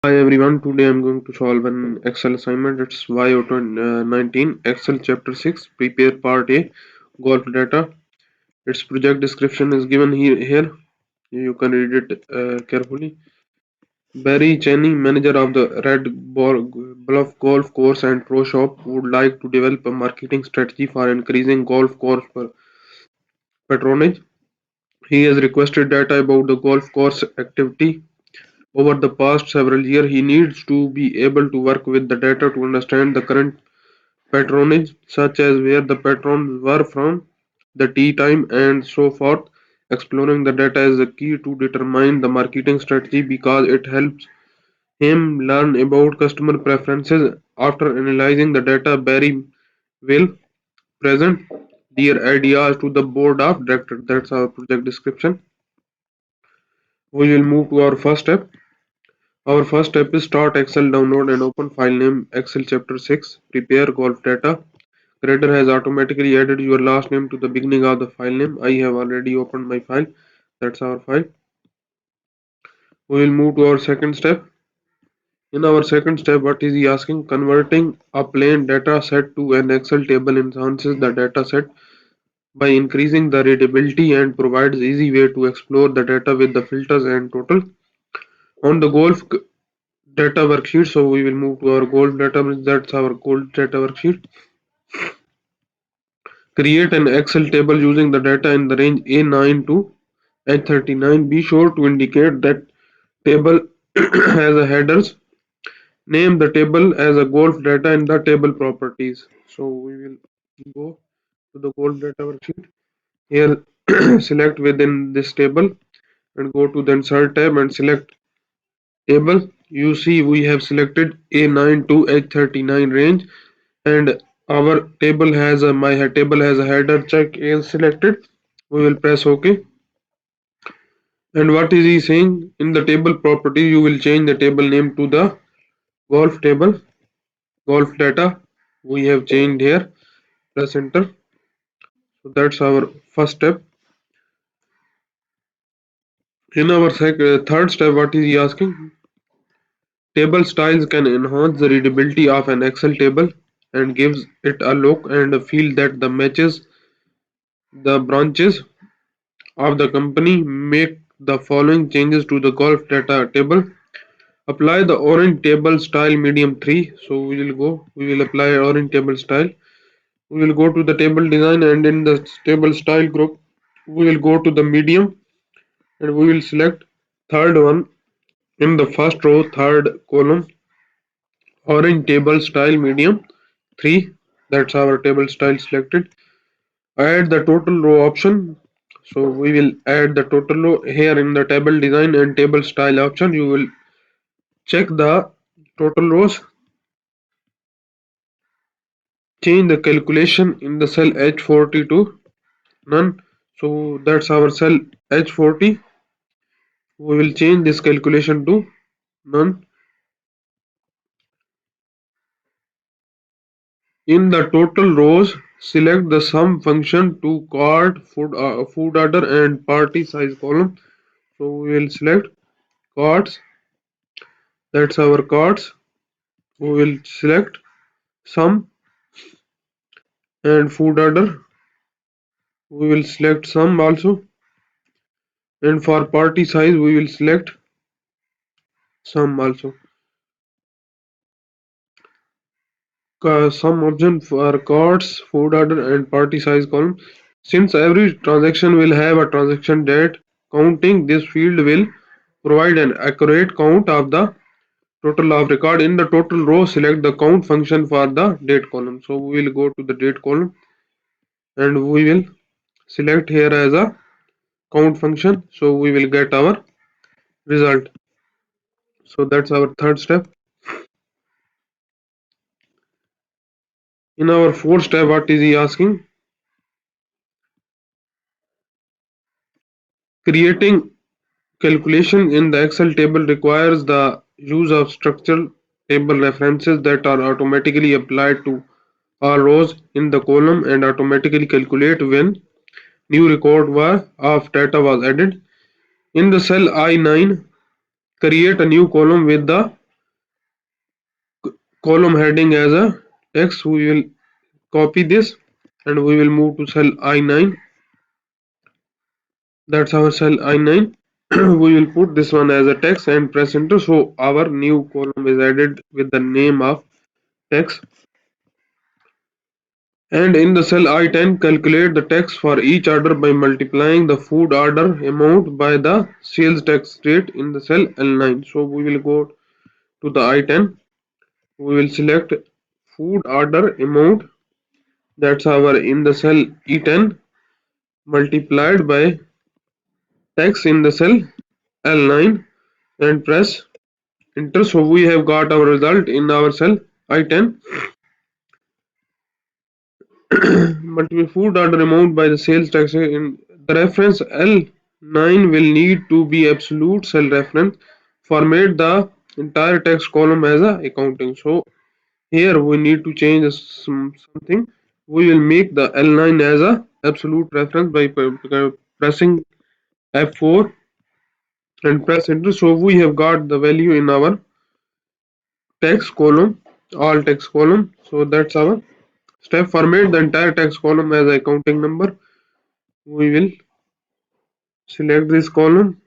Hi everyone, today I'm going to solve an Excel assignment. It's YO19 Excel Chapter 6 Prepare Part A Golf Data. Its project description is given here. You can read it carefully. Barry Cheney, manager of the Bluff Golf Course and Pro Shop, would like to develop a marketing strategy for increasing golf course patronage. He has requested data about the golf course activity over the past several years. He needs to be able to work with the data to understand the current patronage, such as where the patrons were from, the tee time, and so forth. Exploring the data is the key to determine the marketing strategy because it helps him learn about customer preferences. After analyzing the data, Barry will present their ideas to the board of directors. That's our project description. We will move to our first step. Our first step is start Excel, download and open file name Excel chapter 6 prepare golf data. Creator has automatically added your last name to the beginning of the file name. I have already opened my file. That's our file. We will move to our second step. In our second step, what is he asking? Converting a plain data set to an Excel table enhances the data set by increasing the readability and provides easy way to explore the data with the filters and total. On the golf data worksheet, so we will move to our golf data. That's our golf data worksheet. Create an Excel table using the data in the range A9 to H39. Be sure to indicate that table has a headers. Name the table as a golf data in the table properties. So we will go to the golf data worksheet. Here select within this table and go to the insert tab and select table. You see we have selected A9 to H39 range and our table has a table has a header. Check is selected. We will press OK. And what is he saying? In the table property you will change the table name to the golf table, golf data. We have changed here. Press enter. So that's our first step. In our third step, what is he asking? Table styles can enhance the readability of an Excel table and gives it a look and a feel that the matches the branches of the company. Make the following changes to the golf data table. Apply the orange table style medium 3. So we will apply orange table style. We will go to the table design and in the table style group, we will go to the medium and we will select third one in the first row, third column, orange table style medium 3. That's our table style selected. Add the total row option. So we will add the total row here in the table design and table style option. You will check the total rows. Change the calculation in the cell H40 to none. So that's our cell H40. We will change this calculation to none. In the total rows, select the sum function to card, food order and party size column. So we will select cards. That's our cards. We will select sum and food order. We will select sum also. And for party size, we will select sum also. Sum option for cards, food order and party size column. Since every transaction will have a transaction date counting, this field will provide an accurate count of the total of record. In the total row, select the count function for the date column. So we will go to the date column and we will select here as a count function. So we will get our result. So that's our third step. In our fourth step, what is he asking? Creating calculation in the Excel table requires the use of structured table references that are automatically applied to all rows in the column and automatically calculate when new record of data was added. In the cell I9, create a new column with the column heading as a text. We will copy this and we will move to cell I9. That's our cell I9. We will put this one as a text and press enter. So our new column is added with the name of text. And in the cell I10, calculate the tax for each order by multiplying the food order amount by the sales tax rate in the cell L9. So we will go to the I10. We will select food order amount. That's our in the cell E10 multiplied by tax in the cell L9 and press enter. So we have got our result in our cell I10. Multiple food order amount by the sales tax in the reference L9 will need to be absolute cell reference. Format the entire text column as a accounting. So here we need to change something. We will make the L9 as a absolute reference by pressing F4 and press enter. So we have got the value in our text column, all text column. So that's our step. Format the entire text column as a accounting number. We will select this column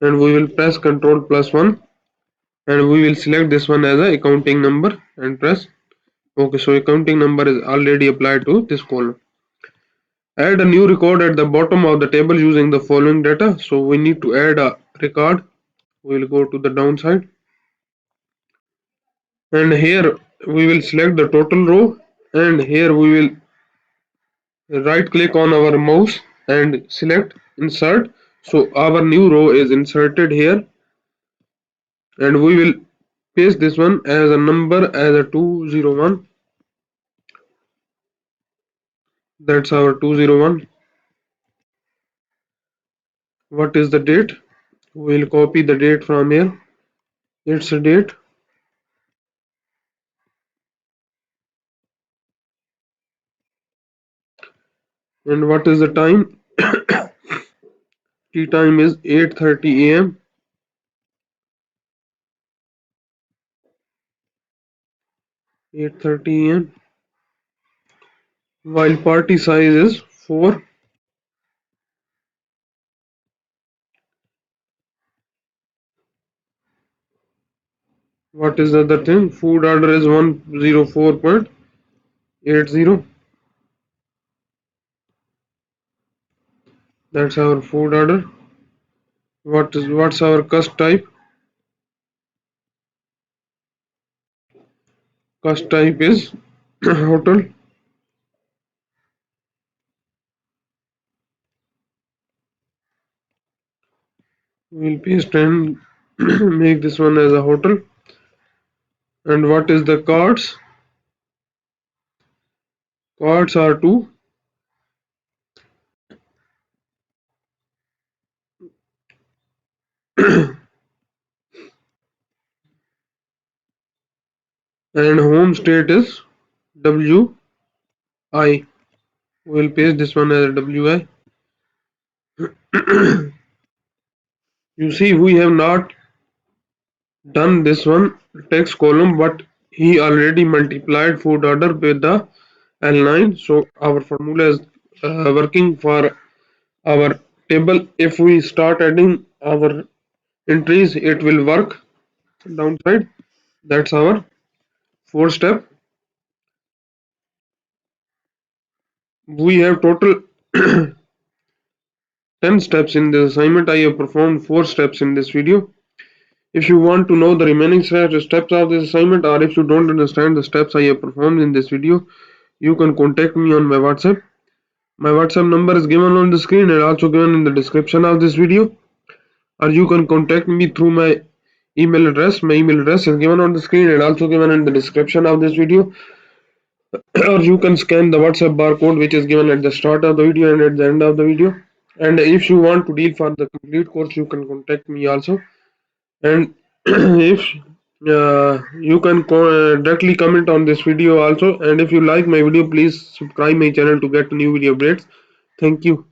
and we will press Ctrl plus 1 and we will select this one as a accounting number and press OK. So accounting number is already applied to this column. Add a new record at the bottom of the table using the following data. So we need to add a record. We will go to the downside and here we will select the total row and here we will right click on our mouse and select insert. So our new row is inserted here and we will paste this one as a number as a 201. That's our 201. What is the date? We'll copy the date from here. It's a date. And what is the time? Tea time is 8:30 a.m. 8:30 a.m. While party size is 4. What is the other thing? Food order is 104.80. That's our food order. What's our cost type? Cost type is hotel. We'll paste and make this one as a hotel. And what is the cards? Cards are 2. And home state is WI. We'll paste this one as a WI. You see, we have not done this one text column, but he already multiplied food order with the L9. So our formula is working for our table. If we start adding our entries, it will work downside. That's our fourth step. We have total 10 steps in this assignment. I have performed 4 steps in this video. If you want to know the remaining steps of this assignment, or if you don't understand the steps I have performed in this video, you can contact me on my WhatsApp. My WhatsApp number is given on the screen and also given in the description of this video. Or you can contact me through my email address. My email address is given on the screen and also given in the description of this video. Or you can scan the WhatsApp barcode which is given at the start of the video and at the end of the video. And if you want to deal for the complete course, you can contact me also. And if you can directly comment on this video also. And if you like my video, please subscribe my channel to get new video updates. Thank you.